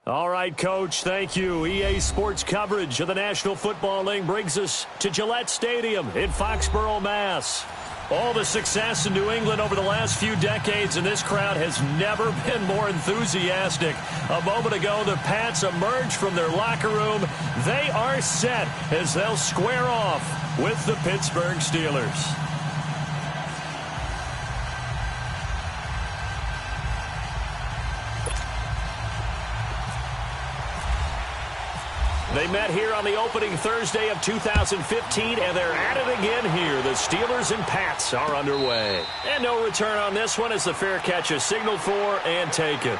All right, Coach, thank you. EA Sports coverage of the National Football League brings us to Gillette Stadium in Foxborough, Mass. All the success in New England over the last few decades, and this crowd has never been more enthusiastic. A moment ago, the Pats emerged from their locker room. They are set as they'll square off with the Pittsburgh Steelers. They met here on the opening Thursday of 2015, and they're at it again here. The Steelers and Pats are underway. And no return on this one as the fair catch is signaled for and taken.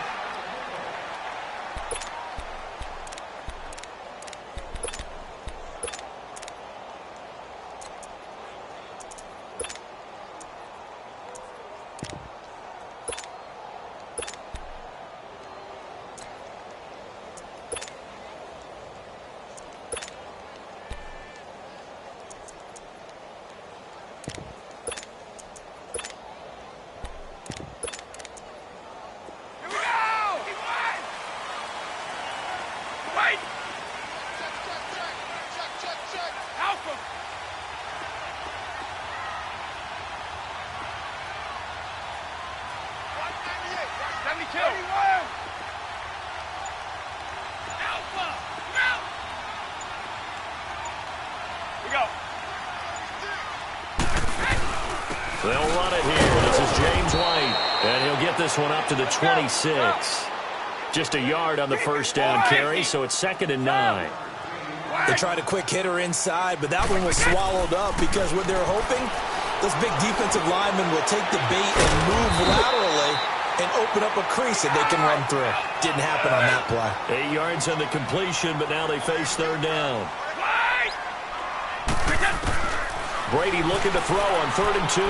They'll run it here. This is James White, and he'll get this one up to the 26. Just a yard on the first down carry, so it's 2nd and 9. They tried a quick hitter inside, but that one was swallowed up because what they're hoping, those big defensive linemen will take the bait and move laterally and open up a crease that they can run through. Didn't happen on that play. 8 yards on the completion, but now they face 3rd down. Brady looking to throw on 3rd and 2.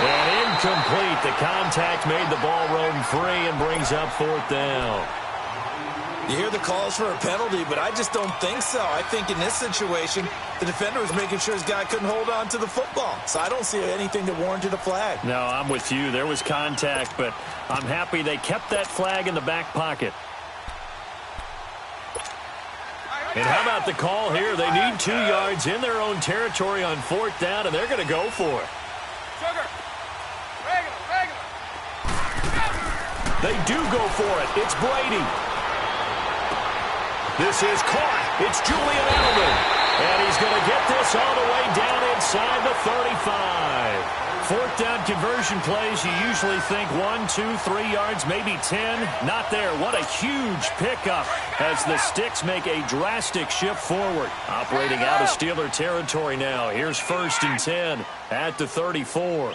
And incomplete. The contact made the ball roam free and brings up 4th down. You hear the calls for a penalty, but I just don't think so. I think in this situation, the defender was making sure his guy couldn't hold on to the football. So I don't see anything that warranted a flag. No, I'm with you. There was contact, but I'm happy they kept that flag in the back pocket. And how about the call here? They need 2 yards in their own territory on 4th down, and they're going to go for it. They do go for it. It's Brady. This is caught. It's Julian Edelman. And he's going to get this all the way down inside the 35. 4th down conversion plays, you usually think 1, 2, 3 yards, maybe 10. Not there. What a huge pickup as the Sticks make a drastic shift forward. Operating out of Steeler territory now. Here's 1st and 10 at the 34.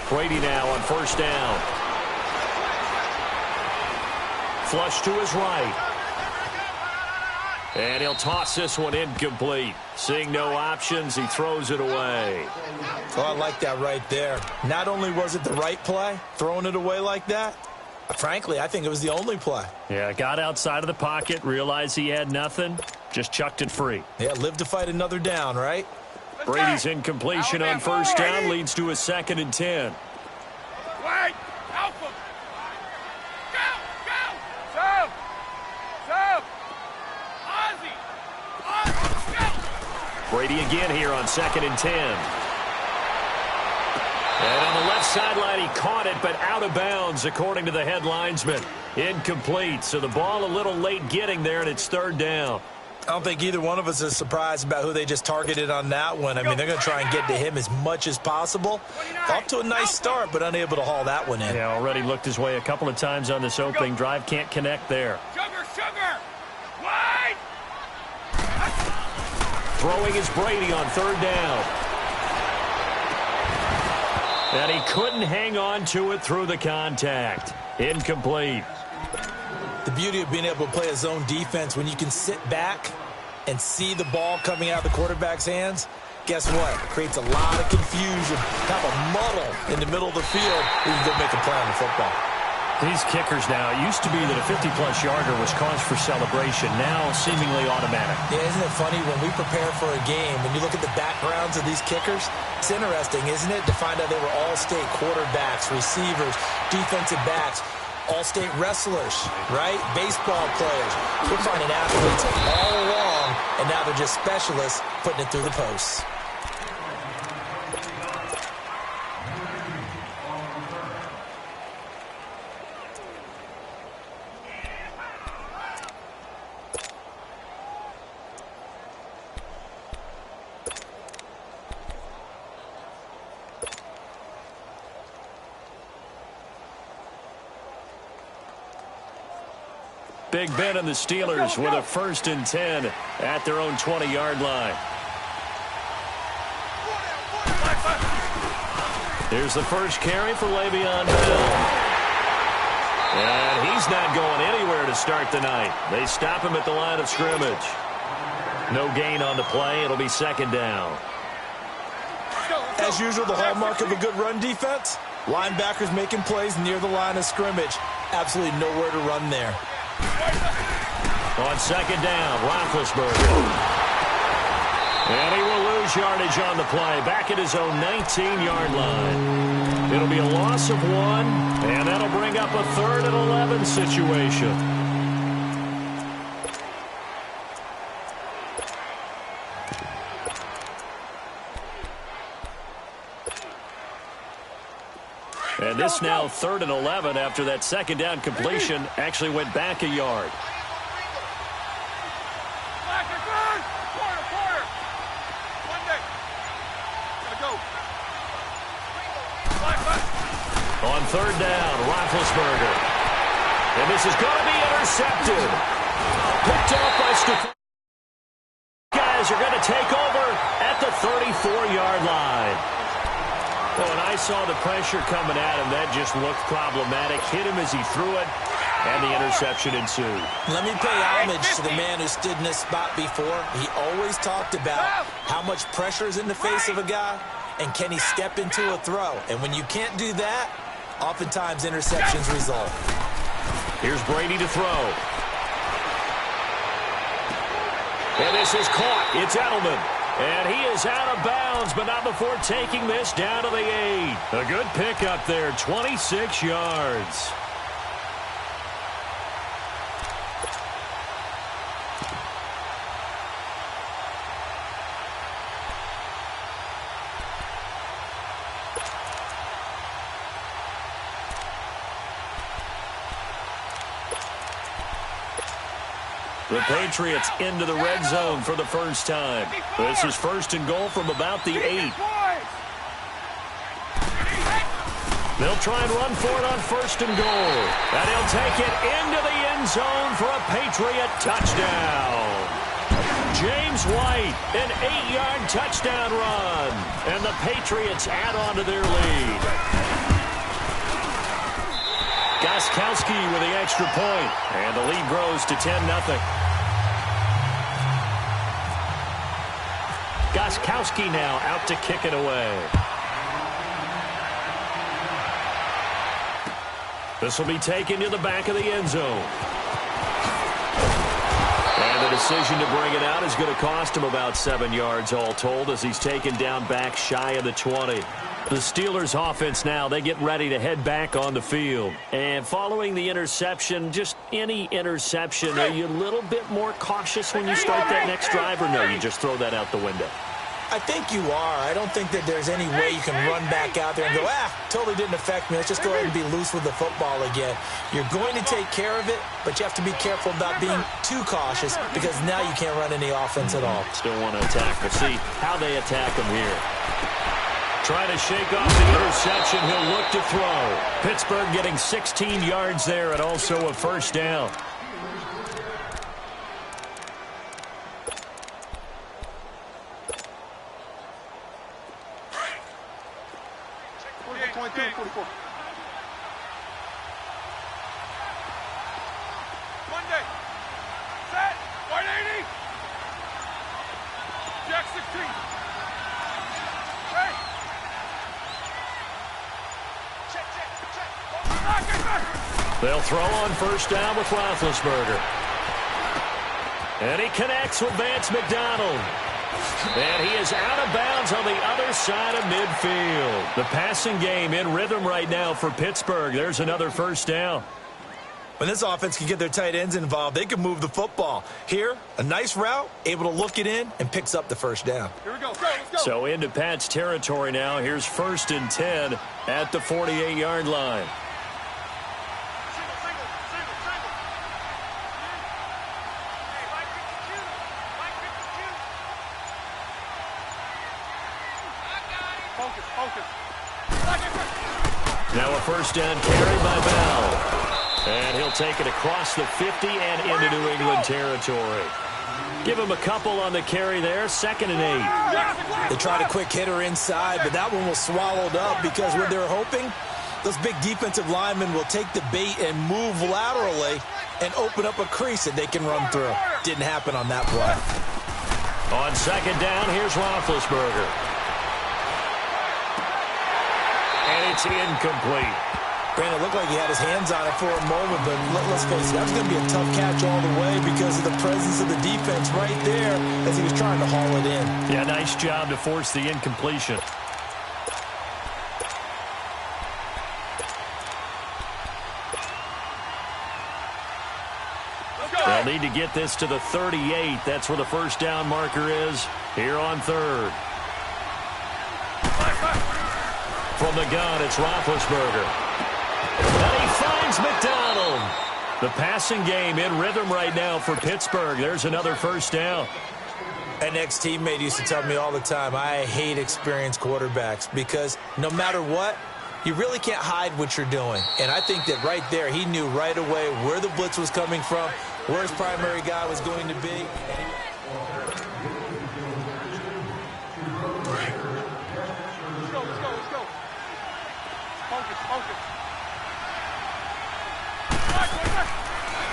Brady now on 1st down. Flush to his right. And he'll toss this one incomplete. Seeing no options, he throws it away. Oh, I like that right there. Not only was it the right play, throwing it away like that, frankly, I think it was the only play. Yeah, got outside of the pocket, realized he had nothing, just chucked it free. Yeah, live to fight another down, right? Brady's incompletion on 1st down leads to a 2nd and 10. Wait! Help him! Go! Go! Serve! Ozzy! Go! Brady again here on 2nd and 10. And on the left sideline, he caught it, but out of bounds, according to the head linesman. Incomplete, so the ball a little late getting there, and it's 3rd down. I don't think either one of us is surprised about who they just targeted on that one. I mean, they're going to try and get to him as much as possible. Off to a nice start, but unable to haul that one in. Yeah, already looked his way a couple of times on this opening drive. Can't connect there. Sugar! Wide! Throwing is Brady on 3rd down. And he couldn't hang on to it through the contact. Incomplete. The beauty of being able to play a zone defense when you can sit back and see the ball coming out of the quarterback's hands, guess what? It creates a lot of confusion, kind of a muddle in the middle of the field where you go make a play on the football. These kickers now, it used to be that a 50-plus yarder was cause for celebration, now seemingly automatic. Yeah, isn't it funny when we prepare for a game, when you look at the backgrounds of these kickers, it's interesting, isn't it, to find out they were all-state quarterbacks, receivers, defensive backs, all-state wrestlers, right? Baseball players. We're finding athletes all along, and now they're just specialists putting it through the posts. Big Ben and the Steelers with a 1st and 10 at their own 20-yard line. Here's the first carry for Le'Veon Bell. And he's not going anywhere to start the night. They stop him at the line of scrimmage. No gain on the play. It'll be 2nd down. As usual, the hallmark of a good run defense, linebackers making plays near the line of scrimmage. Absolutely nowhere to run there. On 2nd down, Roethlisberger. And he will lose yardage on the play, back at his own 19-yard line. It'll be a loss of 1, and that'll bring up a 3rd and 11 situation. And this now 3rd and 11 after that 2nd down completion actually went back a yard. On 3rd down, Roethlisberger. And this is going to be intercepted. Picked off by Stefanski. Guys are going to take over at the 34-yard line. Oh, and I saw the pressure coming at him. That just looked problematic. Hit him as he threw it, and the interception ensued. Let me pay homage to the man who stood in this spot before. He always talked about how much pressure is in the face of a guy, and can he step into a throw. And when you can't do that, oftentimes interceptions result. Here's Brady to throw. And this is caught. It's Edelman. And he is out of bounds, but not before taking this down to the 8. A good pickup there, 26 yards. The Patriots into the red zone for the first time. This is 1st and goal from about the 8. They'll try and run for it on 1st and goal. And he'll take it into the end zone for a Patriot touchdown. James White, an 8-yard touchdown run. And the Patriots add on to their lead. Gostkowski with the extra point. And the lead grows to 10-0. Gostkowski now out to kick it away. This will be taken to the back of the end zone. And the decision to bring it out is going to cost him about 7 yards all told as he's taken down back shy of the 20. The Steelers offense now, they get ready to head back on the field. And following the interception, just any interception, are you a little bit more cautious when you start that next drive, or no, you just throw that out the window? I think you are. I don't think that there's any way you can run back out there and go, totally didn't affect me. Let's just go ahead and be loose with the football again. You're going to take care of it, but you have to be careful about being too cautious because now you can't run any offense at all. Still want to attack. We'll see how they attack him here. Trying to shake off the interception. He'll look to throw. Pittsburgh getting 16 yards there and also a 1st down. Monday. Set. 180. Jack 16. They'll throw on first down with Roethlisberger. And he connects with Vance McDonald. And he is out of bounds on the other side of midfield. The passing game in rhythm right now for Pittsburgh. There's another first down. When this offense can get their tight ends involved, they can move the football. Here, a nice route, able to look it in, and picks up the first down. Here we go. Let's go. So into Pat's territory now. Here's 1st and 10 at the 48-yard line. Single. Hey, Mike, focus. Now a first down carry by Bell. And he'll take it across the 50 and into New England territory. Give him a couple on the carry there. 2nd and 8. They tried a quick hitter inside, but that one was swallowed up because what they're hoping, those big defensive linemen will take the bait and move laterally and open up a crease that they can run through. Didn't happen on that play. On 2nd down, here's Roethlisberger. And it's incomplete. Brandon, it looked like he had his hands on it for a moment, but let's face it, that was going to be a tough catch all the way because of the presence of the defense right there as he was trying to haul it in. Yeah, nice job to force the incompletion. They'll need to get this to the 38. That's where the first down marker is here on 3rd. From the gun, it's Roethlisberger. And he finds McDonald. The passing game in rhythm right now for Pittsburgh. There's another first down. An ex-teammate used to tell me all the time, I hate experienced quarterbacks because no matter what, you really can't hide what you're doing. And I think that right there, he knew right away where the blitz was coming from, where his primary guy was going to be. Let's go. Focus.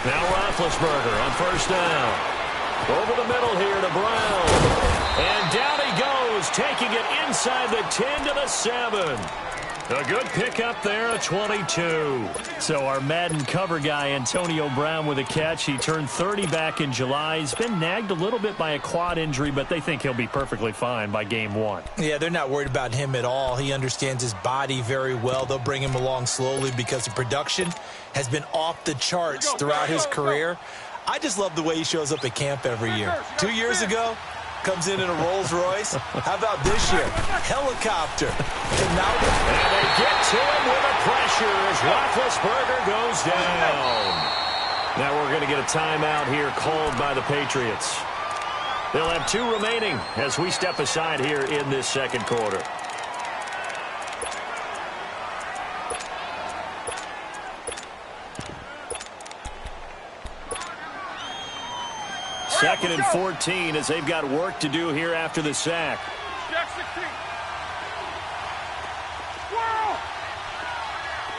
Now Roethlisberger on first down. Over the middle here to Brown. And down he goes, taking it inside the 10 to the 7. A good pickup there, a 22. So our Madden cover guy, Antonio Brown, with a catch. He turned 30 back in July. He's been nagged a little bit by a quad injury, but they think he'll be perfectly fine by game 1. Yeah, they're not worried about him at all. He understands his body very well. They'll bring him along slowly because the production has been off the charts throughout his career. I just love the way he shows up at camp every year. 2 years ago, comes in a Rolls Royce. How about this year? Helicopter. And they get to him with a pressure as Roethlisberger goes down. Now we're going to get a timeout here called by the Patriots. They'll have 2 remaining as we step aside here in this second quarter. Second and 14 as they've got work to do here after the sack. Jack 16. Whoa!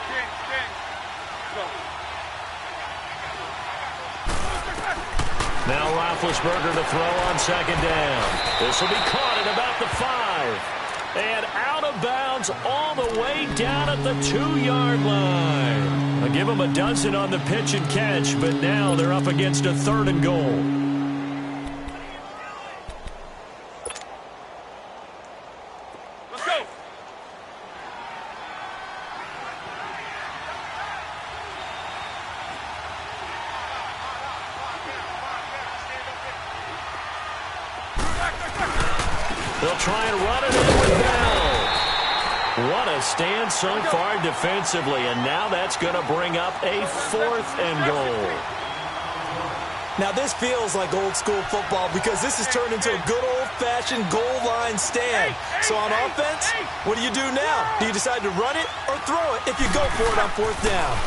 King. Go. Now Roethlisberger to throw on 2nd down. This will be caught at about the 5. And out of bounds all the way down at the 2-yard line. I'll give them a dozen on the pitch and catch, but now they're up against a 3rd and goal. They'll try and run it in with Bell. What a stand so far defensively, and now that's going to bring up a 4th and goal. Now this feels like old school football because this has turned into a good old-fashioned goal line stand. So on offense, what do you do now? Do you decide to run it or throw it if you go for it on 4th down?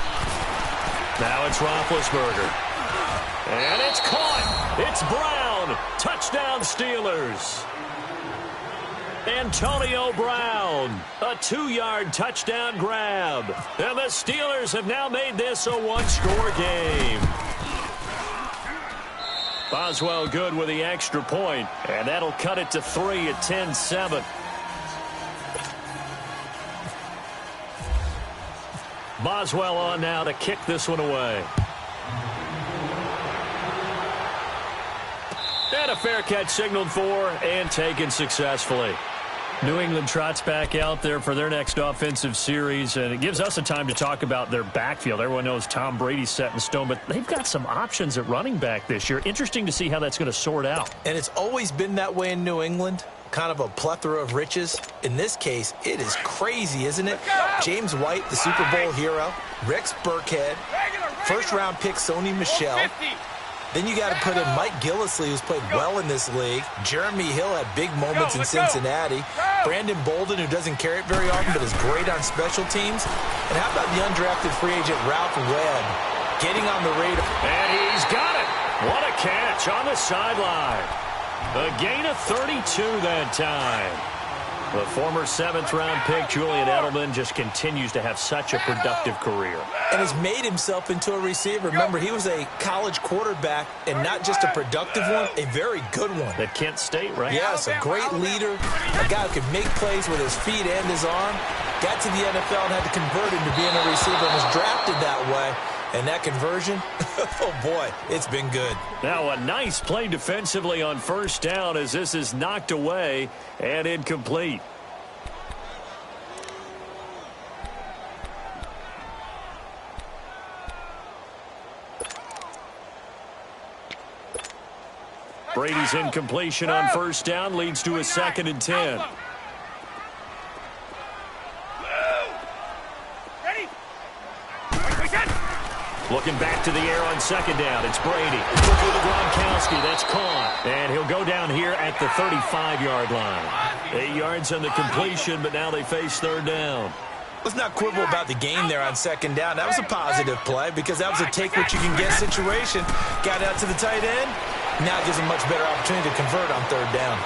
Now it's Roethlisberger. And it's caught. It's Brown. Touchdown Steelers. Antonio Brown, a 2-yard touchdown grab. And the Steelers have now made this a 1-score game. Boswell good with the extra point, and that'll cut it to 3 at 10-7. Boswell on now to kick this one away. And a fair catch signaled for and taken successfully. New England trots back out there for their next offensive series, and it gives us a time to talk about their backfield. Everyone knows Tom Brady's set in stone, but they've got some options at running back this year. Interesting to see how that's going to sort out. And it's always been that way in New England, kind of a plethora of riches. In this case, it is crazy, isn't it? James White, the Super Bowl hero, Rex Burkhead, first-round pick Sony Michel. Then you got to put in Mike Gillislee, who's played well in this league. Jeremy Hill had big moments in Cincinnati. Brandon Bolden, who doesn't carry it very often, but is great on special teams. And how about the undrafted free agent Ralph Webb getting on the radar? And he's got it. What a catch on the sideline. A gain of 32 that time. The former seventh-round pick, Julian Edelman, just continues to have such a productive career. And has made himself into a receiver. Remember, he was a college quarterback, and not just a productive one, a very good one. At Kent State, right? Yes, a great leader, a guy who could make plays with his feet and his arm. Got to the NFL and had to convert into being a receiver and was drafted that way. And that conversion, oh boy, it's been good. Now a nice play defensively on first down as this is knocked away and incomplete. Brady's incompletion on first down leads to a 2nd and 10. Looking back to the air on 2nd down. It's Brady. Quickly to Gronkowski. That's caught. And he'll go down here at the 35-yard line. 8 yards on the completion, but now they face 3rd down. Let's not quibble about the game there on 2nd down. That was a positive play because that was a take-what-you-can-get situation. Got out to the tight end. Now it gives him a much better opportunity to convert on 3rd down.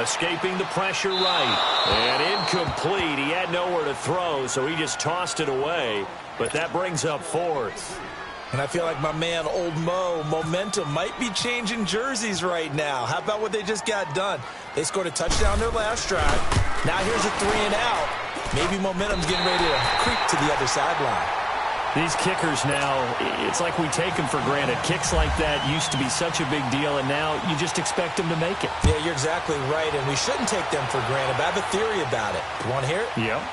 Escaping the pressure right. And incomplete. He had nowhere to throw, so he just tossed it away. But that brings up 4th. And I feel like my man, Old Mo, momentum might be changing jerseys right now. How about what they just got done? They scored a touchdown their last drive. Now here's a 3-and-out. Maybe momentum's getting ready to creep to the other sideline. These kickers now, it's like we take them for granted. Kicks like that used to be such a big deal, and now you just expect them to make it. Yeah, you're exactly right, and we shouldn't take them for granted. But I have a theory about it. You want to hear it? Yep.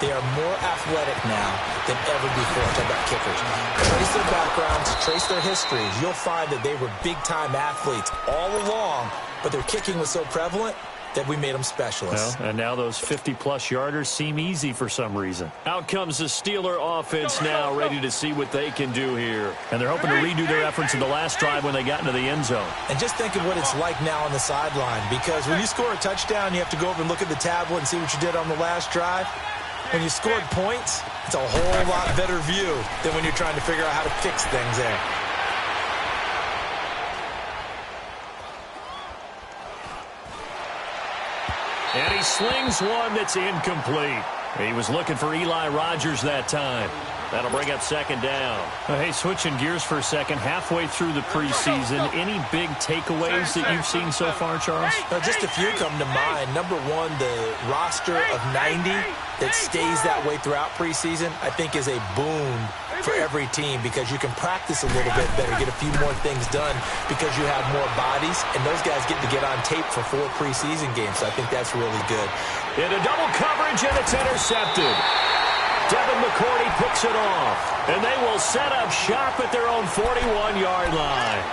They are more athletic now than ever before. Talk about kickers. Trace their backgrounds, trace their histories. You'll find that they were big-time athletes all along, but their kicking was so prevalent that we made them specialists. Well, and now those 50-plus yarders seem easy for some reason. Out comes the Steeler offense now, ready to see what they can do here. And they're hoping to redo their efforts in the last drive when they got into the end zone. And just think of what it's like now on the sideline, because when you score a touchdown, you have to go over and look at the tablet and see what you did on the last drive. When you scored points, it's a whole lot better view than when you're trying to figure out how to fix things there. And he slings one that's incomplete. He was looking for Eli Rogers that time. That'll bring up 2nd down. Hey, switching gears for a second, halfway through the preseason, any big takeaways that you've seen so far, Charles? Just a few come to mind. Number one, the roster of 90 that stays that way throughout preseason, I think is a boon for every team because you can practice a little bit better, get a few more things done because you have more bodies, and those guys get to get on tape for 4 preseason games, so I think that's really good. Into double coverage, and it's intercepted. Devin McCourty picks it off, and they will set up shop at their own 41-yard line.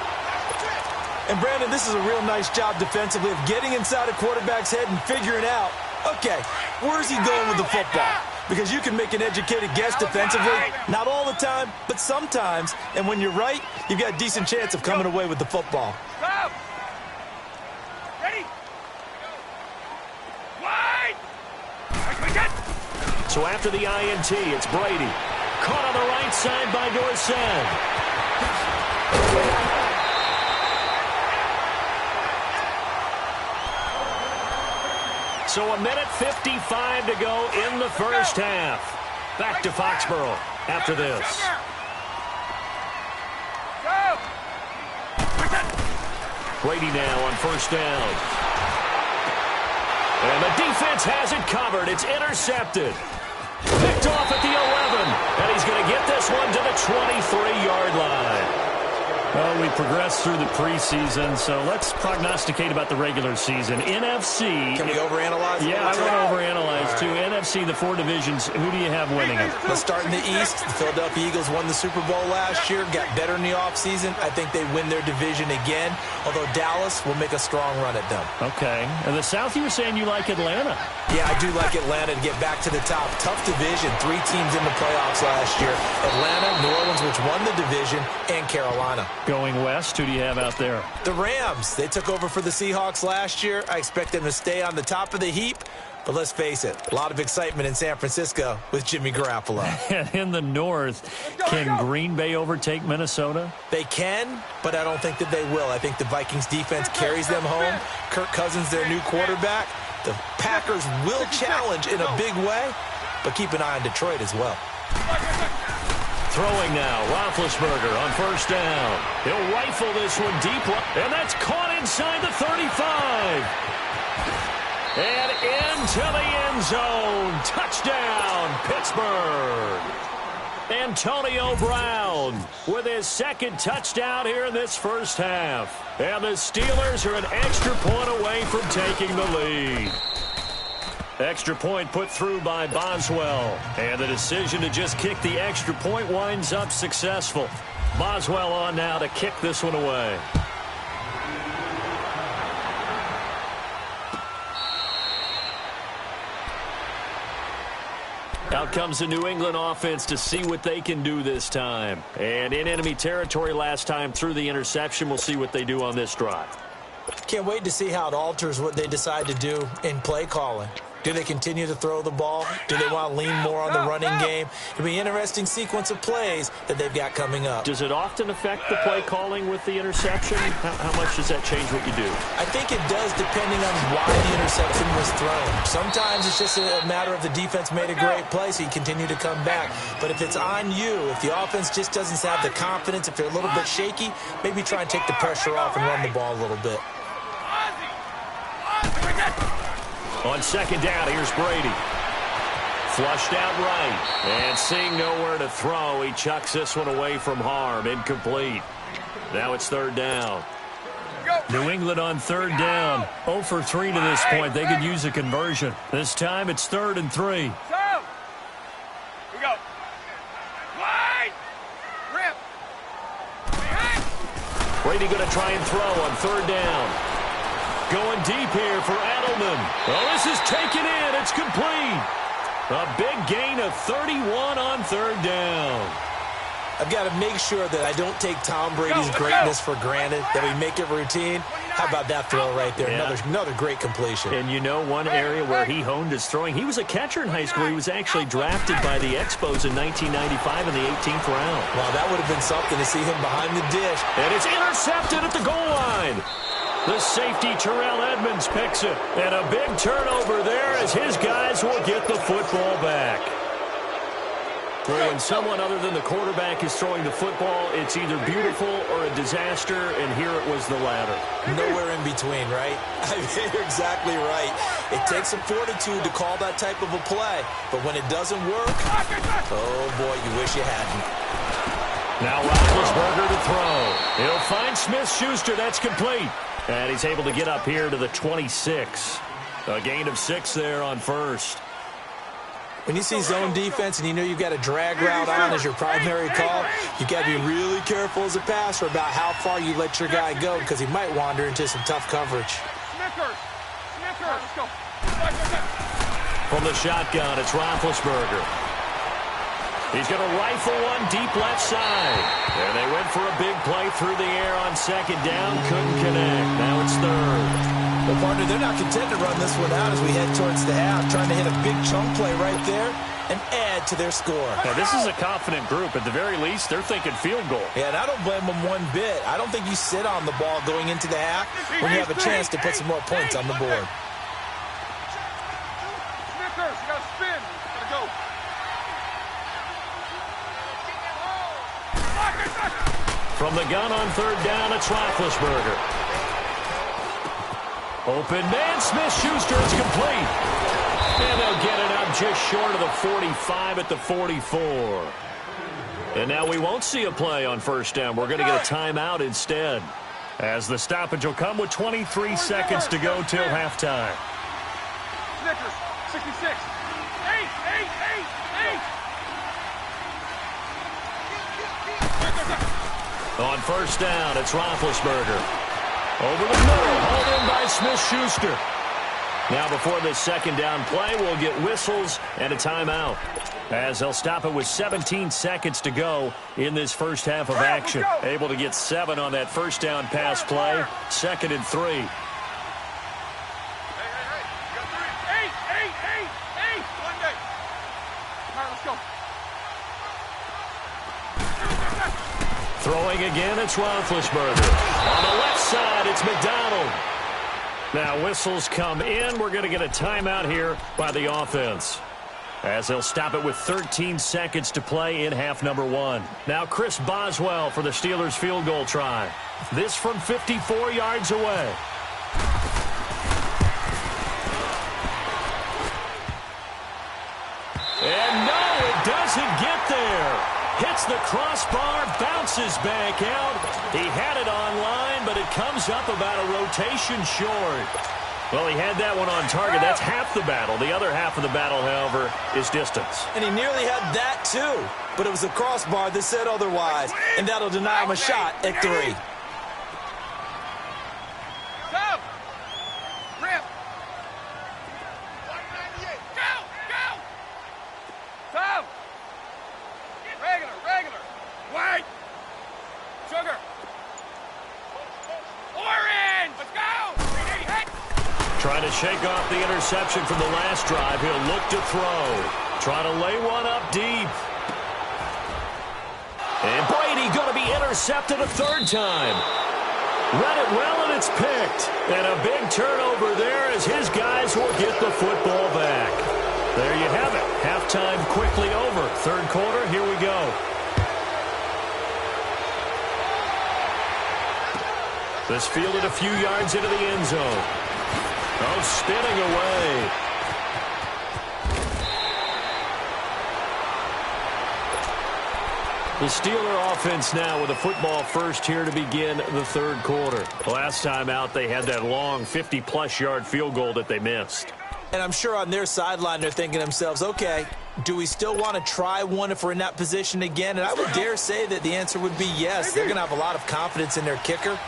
And, Brandon, this is a real nice job defensively of getting inside a quarterback's head and figuring out, okay, where's he going with the football? Because you can make an educated guess defensively, not all the time, but sometimes. And when you're right, you've got a decent chance of coming away with the football. Ready? Wide! So after the INT, it's Brady. Caught on the right side by Dorsett. So a minute 55 to go in the first half. Back to Foxborough after this. Brady now on first down. And the defense has it covered. It's intercepted. Picked off at the 11. he's going to get this one to the 23-yard line. Well, we progressed through the preseason, so let's prognosticate about the regular season. NFC. Can we overanalyze? Yeah, I want to overanalyze, too. NFC, the 4 divisions, who do you have winning it? Let's start in the East. The Philadelphia Eagles won the Super Bowl last year, got better in the offseason. I think they win their division again, although Dallas will make a strong run at them. Okay. And the South, you were saying you like Atlanta. Yeah, I do like Atlanta to get back to the top. Tough division. 3 teams in the playoffs last year. Atlanta, New Orleans, which won the division, and Carolina. Going west, who do you have out there? The Rams. They took over for the Seahawks last year. I expect them to stay on the top of the heap. But let's face it, a lot of excitement in San Francisco with Jimmy Garoppolo. And in the north, can Green Bay overtake Minnesota? They can, but I don't think that they will. I think the Vikings defense carries them home. Kirk Cousins, their new quarterback. The Packers will challenge in a big way, but keep an eye on Detroit as well. Throwing now, Roethlisberger on first down. He'll rifle this one deep, and that's caught inside the 35. And into the end zone. Touchdown, Pittsburgh. Antonio Brown with his second touchdown here in this first half. And the Steelers are an extra point away from taking the lead. Extra point put through by Boswell. And the decision to just kick the extra point winds up successful. Boswell on now to kick this one away. Out comes the New England offense to see what they can do this time. And in enemy territory last time through the interception. We'll see what they do on this drive. Can't wait to see how it alters what they decide to do in play calling. Do they continue to throw the ball? Do they want to lean more on the running game? It'll be an interesting sequence of plays that they've got coming up. Does it often affect the play calling with the interception? How much does that change what you do? I think it does depending on why the interception was thrown. Sometimes it's just a matter of the defense made a great play, so you continue to come back. But if it's on you, if the offense just doesn't have the confidence, if they're a little bit shaky, maybe try and take the pressure off and run the ball a little bit. On second down, here's Brady. Flushed out right. And seeing nowhere to throw, he chucks this one away from harm. Incomplete. Now it's third down. New England on third down. 0 for 3 to this point. They could use a conversion. This time it's 3rd and 3. Here we go. Wide. Rip. Brady going to try and throw on third down. Going deep here for Edelman. Well, this is taken in. It's complete. A big gain of 31 on third down. I've got to make sure that I don't take Tom Brady's greatness for granted, that we make it routine. How about that throw right there? Yeah. Another great completion. And you know one area where he honed his throwing? He was a catcher in high school. He was actually drafted by the Expos in 1995 in the 18th round. Wow, that would have been something to see him behind the dish. And it's intercepted at the goal line. The safety, Terrell Edmonds, picks it. And a big turnover there as his guys will get the football back. When someone other than the quarterback is throwing the football, it's either beautiful or a disaster, and here it was the latter. Nowhere in between, right? I mean, you're exactly right. It takes some fortitude to call that type of a play, but when it doesn't work, oh boy, you wish you hadn't. Now Roethlisberger to throw. He'll find Smith-Schuster. That's complete. And he's able to get up here to the 26. A gain of 6 there on first. When you see zone defense and you know you've got a drag route on as your primary call, you've got to be really careful as a passer about how far you let your guy go because he might wander into some tough coverage. Let's go. From the shotgun, it's Roethlisberger. He's going to rifle one deep left side. And they went for a big play through the air on second down. Couldn't connect. Now it's third. Well, partner, they're not content to run this one out as we head towards the half, trying to hit a big chunk play right there and add to their score. Now, this is a confident group. At the very least, they're thinking field goal. Yeah, and I don't blame them one bit. I don't think you sit on the ball going into the half when you have a chance to put some more points on the board. Snickers, you got to spin. You got to go. From the gun on third down, it's Roethlisberger. Open man, Smith-Schuster is complete. And they'll get it up just short of the 45 at the 44. And now we won't see a play on first down. We're going to get a timeout instead, as the stoppage will come with 23 seconds to go till halftime. Snickers, 66. 8. On first down, it's Roethlisberger. Over the middle, hauled in by Smith-Schuster. Now before this second down play, we'll get whistles and a timeout, as they'll stop it with 17 seconds to go in this first half of action. Able to get 7 on that first down pass play. 2nd and 3. Hey. You got 3. 8. 1 day. All right, let's go. Throwing again, it's Roethlisberger. On the left side, it's McDonald. Now whistles come in. We're going to get a timeout here by the offense, as they'll stop it with 13 seconds to play in half number 1. Now Chris Boswell for the Steelers field goal try. This from 54 yards away. And no, it doesn't get there. Hits the crossbar, bounces back out. He had it on line, but it comes up about a rotation short. Well, he had that one on target. That's half the battle. The other half of the battle, however, is distance. And he nearly had that, too. But it was a crossbar that said otherwise. And that'll deny him a shot at 3. Go! Rip! 198. Go! Go! Regular. White. Sugar. Orange. Let's go. Hey. Trying to shake off the interception from the last drive. He'll look to throw. Trying to lay one up deep. And Brady going to be intercepted a 3rd time. Read it well, and it's picked. And a big turnover there as his guys will get the football back. There you have it. Halftime quickly over. 3rd quarter, here we go. This fielded a few yards into the end zone. Oh, spinning away. The Steeler offense now with a football first here to begin the 3rd quarter. Last time out, they had that long 50-plus yard field goal that they missed. And I'm sure on their sideline they're thinking to themselves, okay, do we still want to try one if we're in that position again? And I would dare say that the answer would be yes. They're going to have a lot of confidence in their kicker.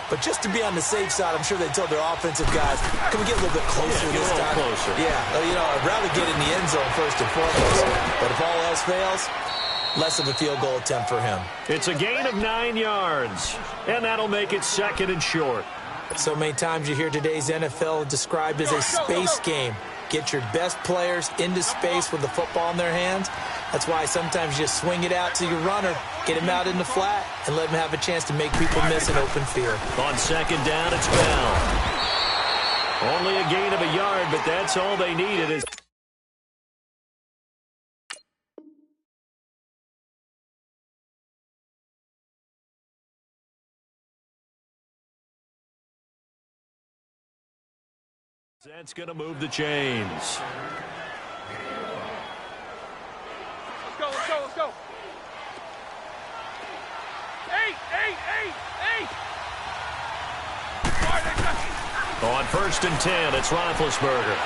But just to be on the safe side, I'm sure they told their offensive guys, can we get a little bit closer this time? Closer. Yeah, I'd rather get in the end zone first and foremost. But if all else fails, less of a field goal attempt for him. It's a gain of 9 yards, and that'll make it 2nd and short. So many times you hear today's NFL described as a space game. Get your best players into space with the football in their hands. That's why sometimes you just swing it out to your runner, get him out in the flat, and let him have a chance to make people miss an open field. On 2nd down, it's Bell. Only a gain of a yard, but that's all they needed. That's going to move the chains. Let's go. 8. On 1st and 10, it's Roethlisberger.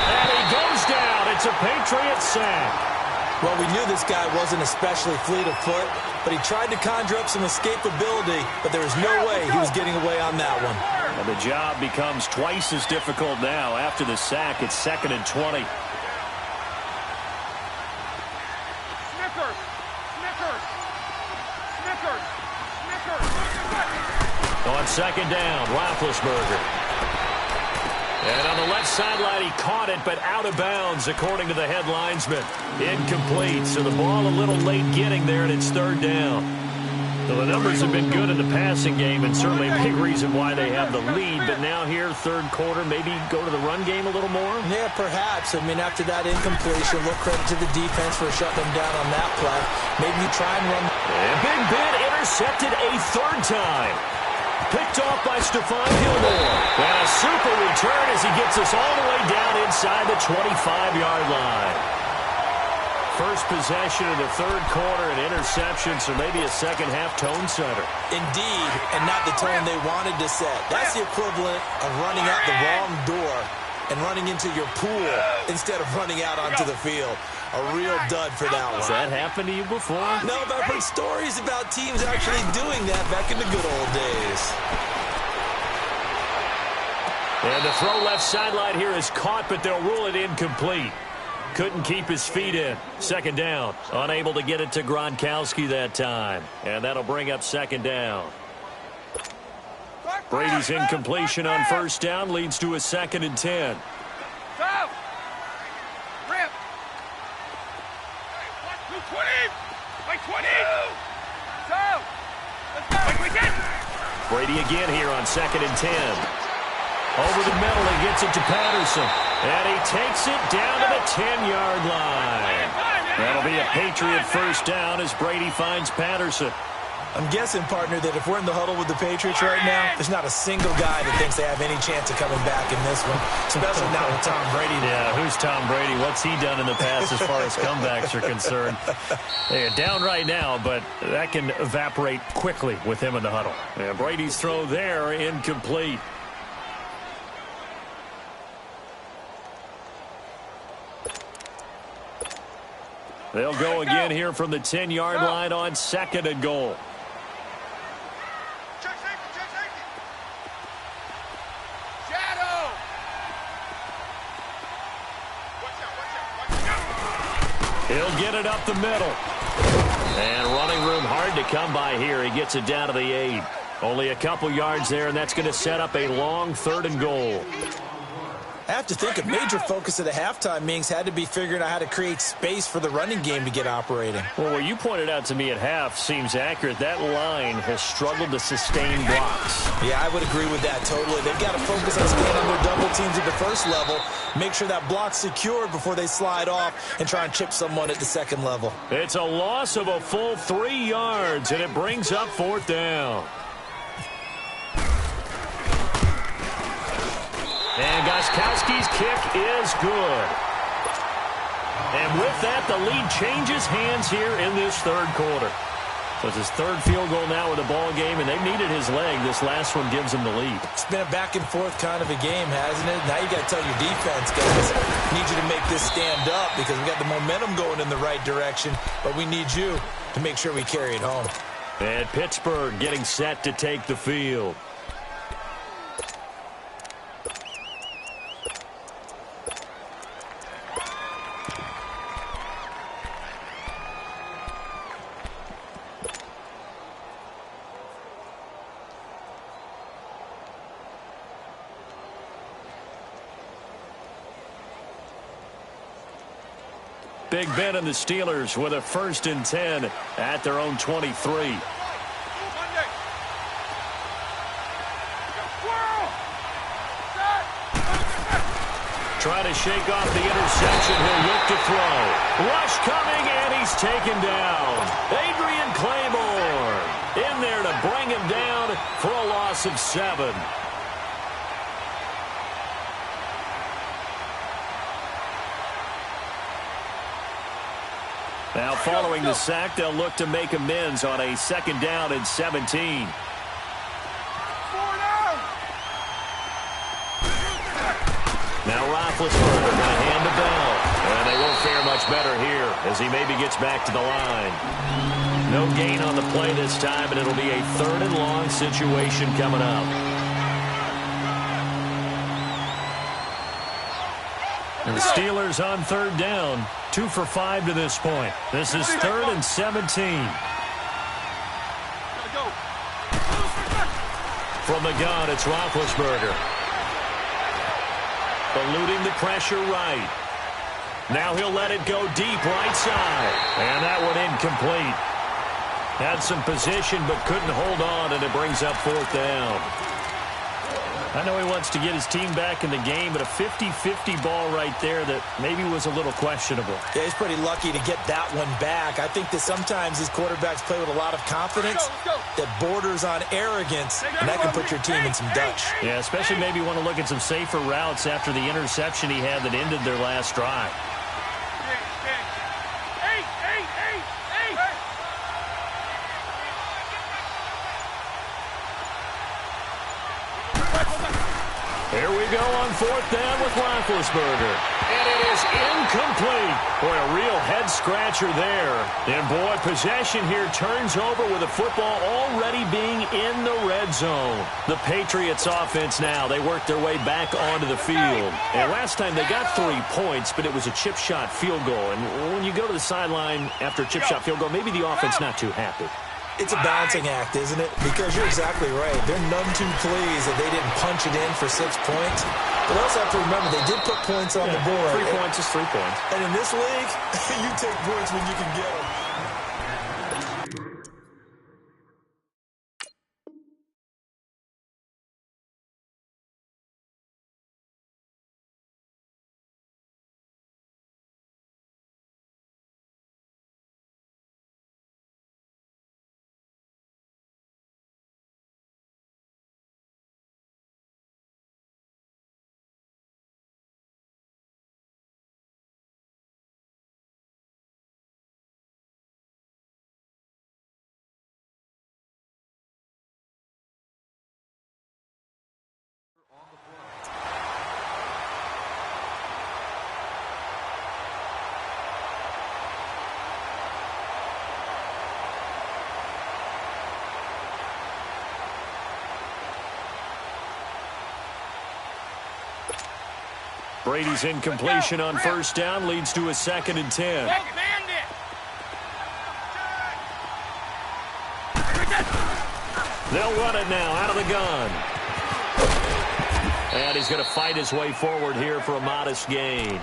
And he goes down. It's a Patriot sack. Well, we knew this guy wasn't especially fleet of foot, but he tried to conjure up some escapability, but there was no way he was getting away on that one. And the job becomes twice as difficult now. After the sack, it's 2nd and 20. On 2nd down, Roethlisberger. And on the left sideline, he caught it, but out of bounds, according to the head linesman. Incomplete, so the ball a little late getting there, and it's 3rd down. Well, the numbers have been good in the passing game, and certainly a big reason why they have the lead. But now here, 3rd quarter, maybe go to the run game a little more? Yeah, perhaps. I mean, after that incompletion, we'll credit to the defense for shutting them down on that play. Maybe you try and run. And Big Ben intercepted a 3rd time. Picked off by Stephon Gilmore. And a super return as he gets us all the way down inside the 25-yard line. first possession of the third quarter, an interception, so maybe a second-half tone setter. Indeed, and not the tone they wanted to set. That's the equivalent of running out the wrong door and running into your pool instead of running out onto the field. A real dud for that one. Has that happened to you before? No, but I've heard stories about teams actually doing that back in the good old days. And the throw left sideline here is caught, but they'll rule it incomplete. Couldn't keep his feet in. Second down. Unable to get it to Gronkowski that time. And that'll bring up second down. Brady's incompletion on first down leads to a 2nd and 10. Stop! Rip! 220! Like 20! Stop! Let's go! Quick hit! Brady again here on 2nd and 10. Over the middle, he gets it to Patterson. And he takes it down to the 10-yard line. That'll be a Patriot first down as Brady finds Patterson. I'm guessing, partner, that if we're in the huddle with the Patriots right now, there's not a single guy that thinks they have any chance of coming back in this one, especially not with Tom Brady. Yeah, who's Tom Brady? What's he done in the past as far as comebacks are concerned? They're down right now, but that can evaporate quickly with him in the huddle. Yeah, Brady's throw there, incomplete. They'll go again here from the 10-yard line on 2nd and goal. Check safety! Shadow! Watch out! He'll get it up the middle. And running room hard to come by here. He gets it down to the 8. Only a couple yards there, and that's going to set up a long 3rd and goal. I have to think a major focus of the halftime meetings had to be figuring out how to create space for the running game to get operating. Well, what you pointed out to me at half seems accurate. That line has struggled to sustain blocks. Yeah, I would agree with that totally. They've got to focus on staying on their double teams at the first level, make sure that block's secured before they slide off and try and chip someone at the second level. It's a loss of a full 3 yards, and it brings up 4th down. And Gostkowski's kick is good. And with that, the lead changes hands here in this third quarter. So it's his 3rd field goal now with the ball game, and they've needed his leg. This last one gives him the lead. It's been a back-and-forth kind of a game, hasn't it? Now you got to tell your defense, guys, need you to make this stand up because we got the momentum going in the right direction, but we need you to make sure we carry it home. And Pittsburgh getting set to take the field. Big Ben and the Steelers with a 1st and 10 at their own 23. Try to shake off the interception. He'll look to throw. Rush coming, and he's taken down. Adrian Claymore in there to bring him down for a loss of 7. Now, following the sack, they'll look to make amends on a 2nd down and 17. 4 down! Now Roethlisberger going to hand the ball. And they won't fare much better here as he maybe gets back to the line. No gain on the play this time, and it'll be a 3rd and long situation coming up. And the Steelers on 3rd down. 2 for 5 to this point. This is 3rd and 17. From the gun, it's Roethlisberger. Eluding the pressure right. Now he'll let it go deep right side. And that one incomplete. Had some position but couldn't hold on, and it brings up 4th down. I know he wants to get his team back in the game, but a 50-50 ball right there that maybe was a little questionable. Yeah, he's pretty lucky to get that one back. I think that sometimes these quarterbacks play with a lot of confidence that borders on arrogance, and that can put your team in some Dutch. Yeah, especially maybe want to look at some safer routes after the interception he had that ended their last drive. Here we go on 4th down with Roethlisberger. And it is incomplete. Boy, a real head-scratcher there. And, boy, possession here turns over with the football already being in the red zone. The Patriots offense now, they work their way back onto the field. And last time they got 3 points, but it was a chip shot field goal. And when you go to the sideline after a chip shot field goal, maybe the offense not too happy. It's a balancing act, isn't it? Because you're exactly right. They're none too pleased that they didn't punch it in for 6 points. But also have to remember, they did put points on the board. 3 points is 3 points. And in this league, you take points when you can get them. Brady's incompletion on 1st down leads to a 2nd and 10. They'll run it now out of the gun. And he's going to fight his way forward here for a modest gain.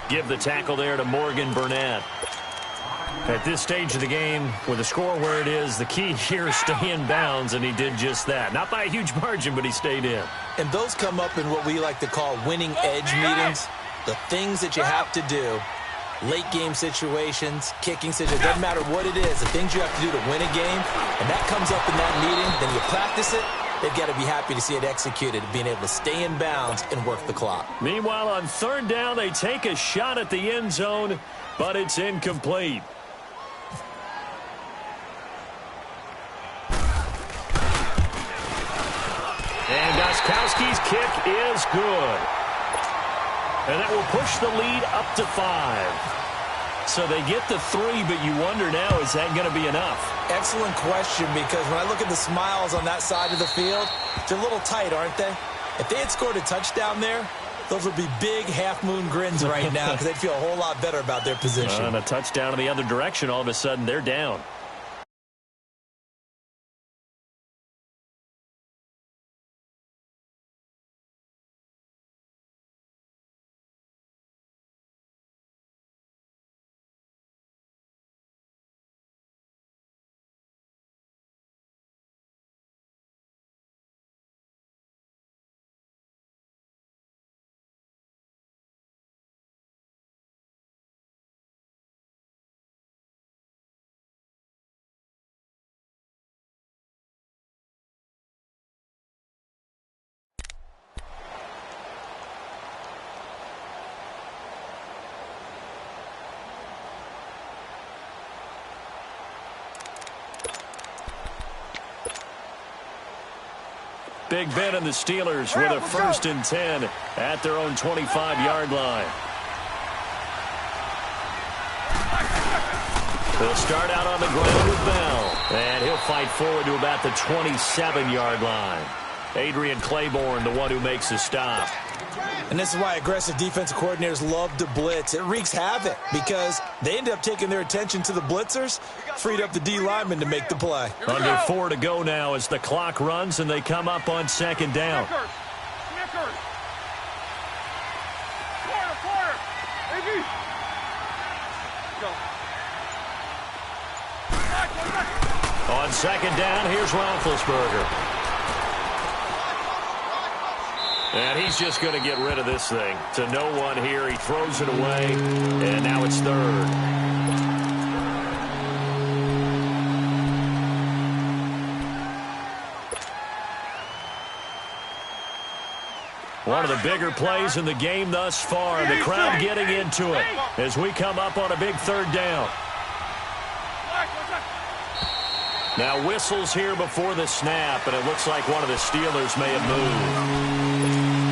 Give the tackle there to Morgan Burnett. At this stage of the game, with the score where it is, the key here is stay in bounds, and he did just that. Not by a huge margin, but he stayed in. And those come up in what we like to call winning edge meetings. The things that you have to do, late game situations, kicking situations, doesn't matter what it is, the things you have to do to win a game, and that comes up in that meeting, then you practice it, they've got to be happy to see it executed, being able to stay in bounds and work the clock. Meanwhile, on 3rd down, they take a shot at the end zone, but it's incomplete. And Gostkowski's kick is good. And that will push the lead up to 5. So they get the 3, but you wonder now, is that going to be enough? Excellent question, because when I look at the smiles on that side of the field, they're a little tight, aren't they? If they had scored a touchdown there, those would be big half-moon grins right now because they'd feel a whole lot better about their position. And a touchdown in the other direction, all of a sudden they're down. Big Ben and the Steelers with a 1st and 10 at their own 25-yard line. They'll start out on the ground with Bell. And he'll fight forward to about the 27-yard line. Adrian Claiborne, the one who makes the stop. And this is why aggressive defensive coordinators love to blitz. It wreaks havoc because they end up taking their attention to the blitzers, freed up the D lineman to make the play. Under 4 to go now as the clock runs and they come up on 2nd down. Snickers. Quarter. Easy. Go. On 2nd down, here's Roethlisberger. And he's just going to get rid of this thing. To no one here. He throws it away. And now it's 3rd. One of the bigger plays in the game thus far. The crowd getting into it as we come up on a big 3rd down. Now whistles here before the snap, and it looks like one of the Steelers may have moved.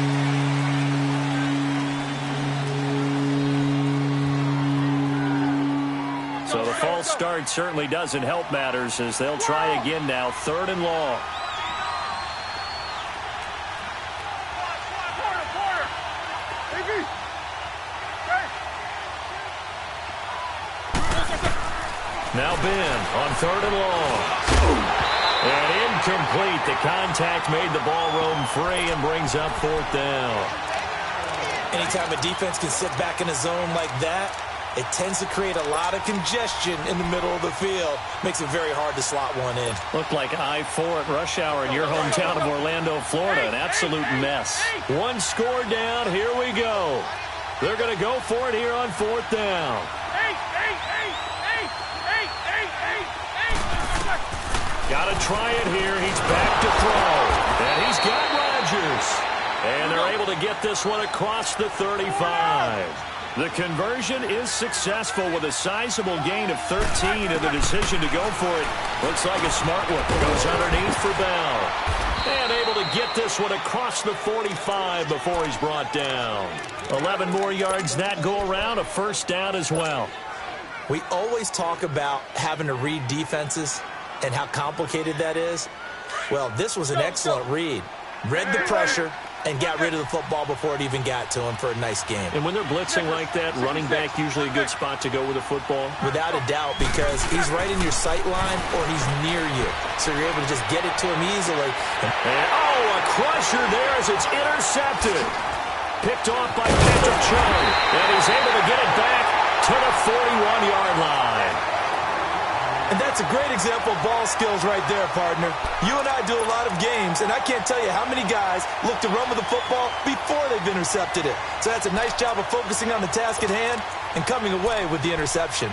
false start certainly doesn't help matters as they'll try again now. 3rd and long. Now Ben on 3rd and long. And incomplete. The contact made the ball roam free and brings up 4th down. Anytime a defense can sit back in a zone like that, it tends to create a lot of congestion in the middle of the field. Makes it very hard to slot one in. Looked like I-4 at rush hour in your hometown of Orlando, Florida. An absolute mess. 1 score down. Here we go. They're going to go for it here on 4th down. Got to try it here. He's back to throw. And he's got Rodgers. And they're able to get this one across the 35. The conversion is successful with a sizable gain of 13 and the decision to go for it. Looks like a smart one. Goes underneath for Bell. And able to get this one across the 45 before he's brought down. 11 more yards that go around. A 1st down as well. We always talk about having to read defenses and how complicated that is. Well, this was an excellent read. Read the pressure and got rid of the football before it even got to him for a nice game. And when they're blitzing like that, running back usually a good spot to go with the football? Without a doubt, because he's right in your sight line or he's near you. So you're able to just get it to him easily. And, a crusher there as it's intercepted. Picked off by Patrick Chung. And he's able to get it back to the 41-yard line. And that's a great example of ball skills right there, partner. You and I do a lot of games, and I can't tell you how many guys look to run with the football before they've intercepted it. So that's a nice job of focusing on the task at hand and coming away with the interception.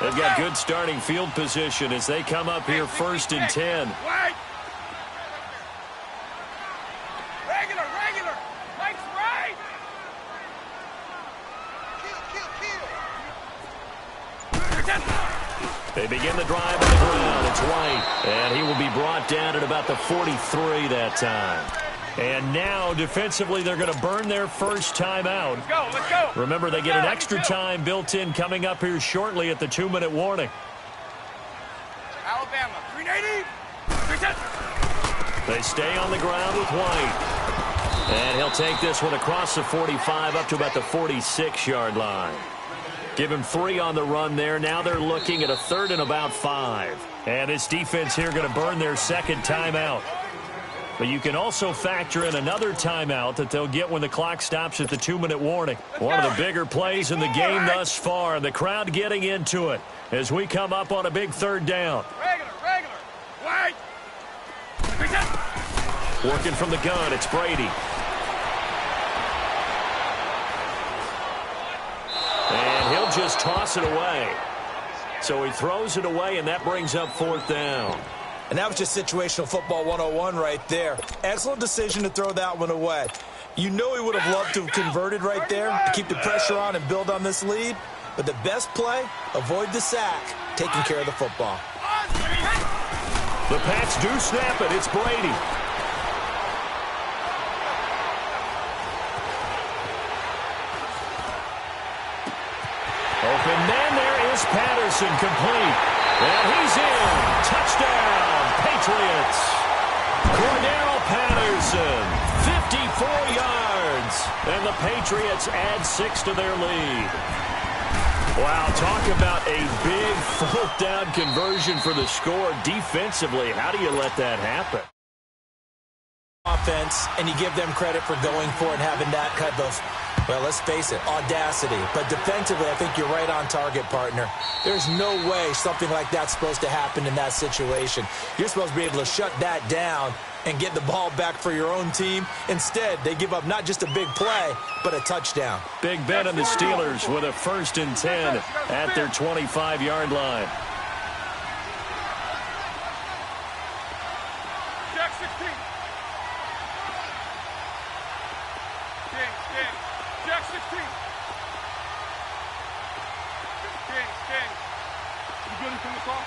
They've got good starting field position as they come up here 1st and 10. They begin the drive on the ground. It's White, and he will be brought down at about the 43 that time. And now, defensively, they're going to burn their first timeout. Let's go. Remember, they get an extra time built in coming up here shortly at the 2-minute warning. Alabama, 380. They stay on the ground with White. And he'll take this one across the 45 up to about the 46-yard line. Give him 3 on the run there. Now they're looking at a 3rd and about 5. And this defense here going to burn their second timeout. But you can also factor in another timeout that they'll get when the clock stops at the 2-minute warning. One of the bigger plays in the game thus far. And the crowd getting into it as we come up on a big 3rd down. Regular. White. Working from the gun, it's Brady. And he'll just toss it away. So he throws it away, and that brings up 4th down. And that was just situational football 101 right there. Excellent decision to throw that one away. You know he would have loved to have converted right there to keep the pressure on and build on this lead. But the best play, avoid the sack, taking care of the football. The Pats do snap it. It's Brady. Open man, there is Patterson, complete. And he's in. Touchdown, Patriots. Cordero Patterson, 54 yards. And the Patriots add 6 to their lead. Wow, talk about a big 4th down conversion for the score. Defensively, how do you let that happen? Offense, and you give them credit for going for it and having that type of, well, let's face it, audacity. But defensively, I think you're right on target, partner. There's no way something like that's supposed to happen in that situation. You're supposed to be able to shut that down and get the ball back for your own team. Instead, they give up not just a big play, but a touchdown. Big Ben and the Steelers with a 1st and 10 at their 25-yard line. Jack 16. Jack 16. You good from the cross?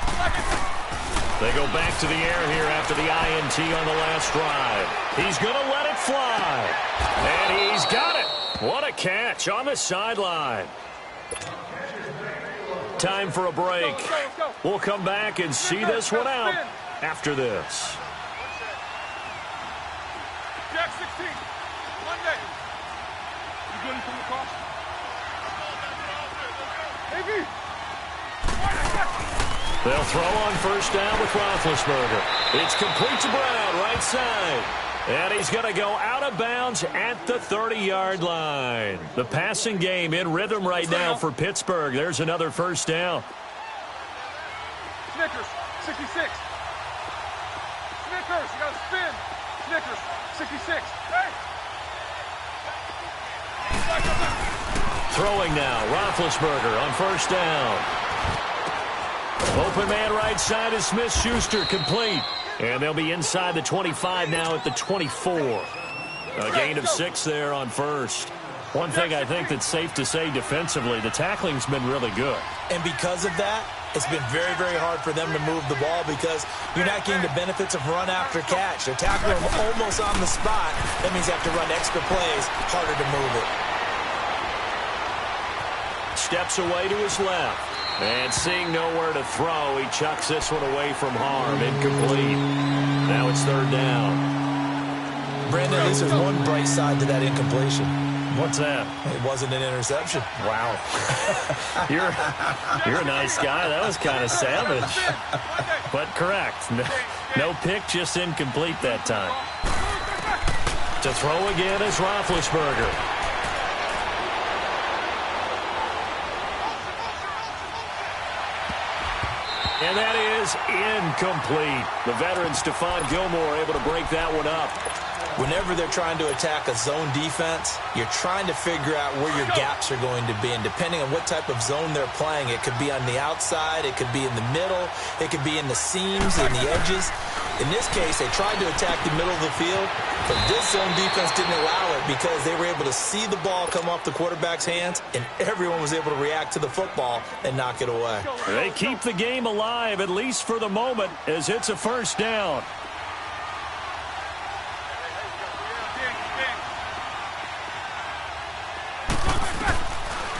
They go back to the air here after the INT on the last drive. He's going to let it fly. And he's got it. What a catch on the sideline. Time for a break. Let's go. We'll come back and see this one out after this. Jack 16. Monday. You good from the cross? Maybe. They'll throw on first down with Roethlisberger. It's complete to Brown, right side. And he's going to go out of bounds at the 30-yard line. The passing game in rhythm right now for Pittsburgh. There's another first down. Snickers, 66. Snickers, you got to spin. Snickers, 66. Hey. Throwing now, Roethlisberger on first down. Open man right side is Smith-Schuster, complete. And they'll be inside the 25 now at the 24. A gain of 6 there on first. One thing I think that's safe to say defensively, the tackling's been really good. And because of that, it's been very, very hard for them to move the ball because you're not getting the benefits of run after catch. They're tackling them almost on the spot. That means they have to run extra plays, harder to move it. Steps away to his left. And seeing nowhere to throw, he chucks this one away from harm. Incomplete. Now it's third down. Brandon, at least there's one bright side to that incompletion. What's that? It wasn't an interception. Wow. You're a nice guy. That was kind of savage. But correct. No pick, just incomplete that time. To throw again is Roethlisberger. And that is incomplete. The veteran Stephon Gilmore able to break that one up. Whenever they're trying to attack a zone defense, you're trying to figure out where your gaps are going to be. And depending on what type of zone they're playing, it could be on the outside, it could be in the middle, it could be in the seams and the edges. In this case, they tried to attack the middle of the field, but this zone defense didn't allow it because they were able to see the ball come off the quarterback's hands, and everyone was able to react to the football and knock it away. They keep the game alive, at least for the moment, as it's a first down.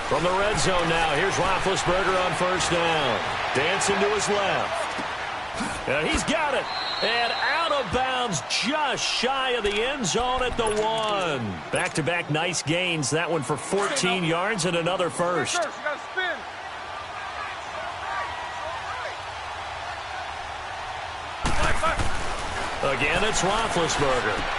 From the red zone now, here's Roethlisberger on first down. Dancing to his left. And he's got it. And out of bounds just shy of the end zone at the 1. Back-to-back nice gains. That one for 14 yards and another first. Again, it's Roethlisberger.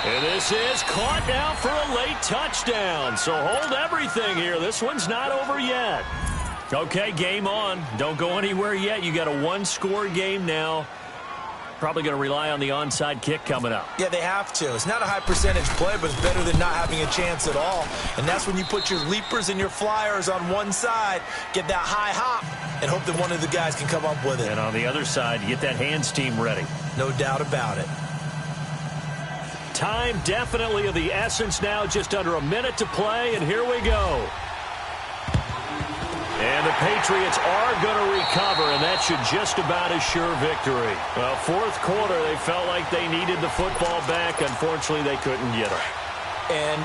And this is caught now for a late touchdown. So hold everything here. This one's not over yet. Okay, game on. Don't go anywhere yet. You got a one-score game now. Probably going to rely on the onside kick coming up. Yeah, they have to. It's not a high percentage play, but it's better than not having a chance at all. And that's when you put your leapers and your flyers on one side, get that high hop, and hope that one of the guys can come up with it. And on the other side, you get that hands team ready. No doubt about it. Time definitely of the essence now, just under a minute to play, and here we go. And the Patriots are going to recover, and that should just about assure victory. Well, fourth quarter, they felt like they needed the football back. Unfortunately, they couldn't get it. And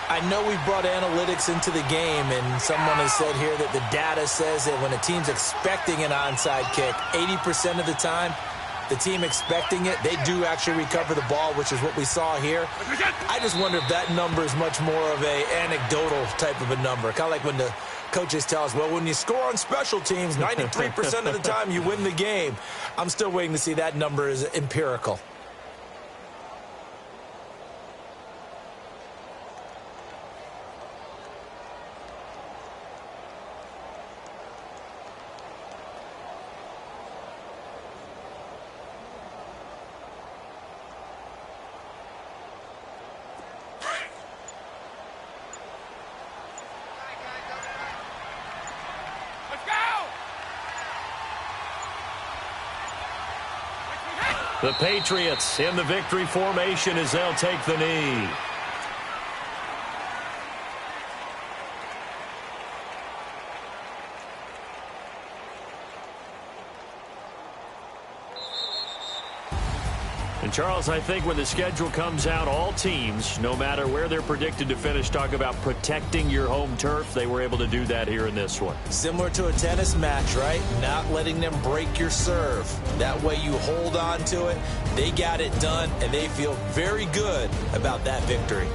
I know we brought analytics into the game, and someone has said here that the data says that when a team's expecting an onside kick, 80% of the time, the team expecting it, they do actually recover the ball, which is what we saw here. I just wonder if that number is much more of a anecdotal type of a number. Kind of like when the coaches tell us, well, when you score on special teams, 93% of the time you win the game. I'm still waiting to see that number is empirical. The Patriots in the victory formation as they'll take the knee. And, Charles, I think when the schedule comes out, all teams, no matter where they're predicted to finish, talk about protecting your home turf. They were able to do that here in this one. Similar to a tennis match, right? Not letting them break your serve. That way you hold on to it. They got it done, and they feel very good about that victory.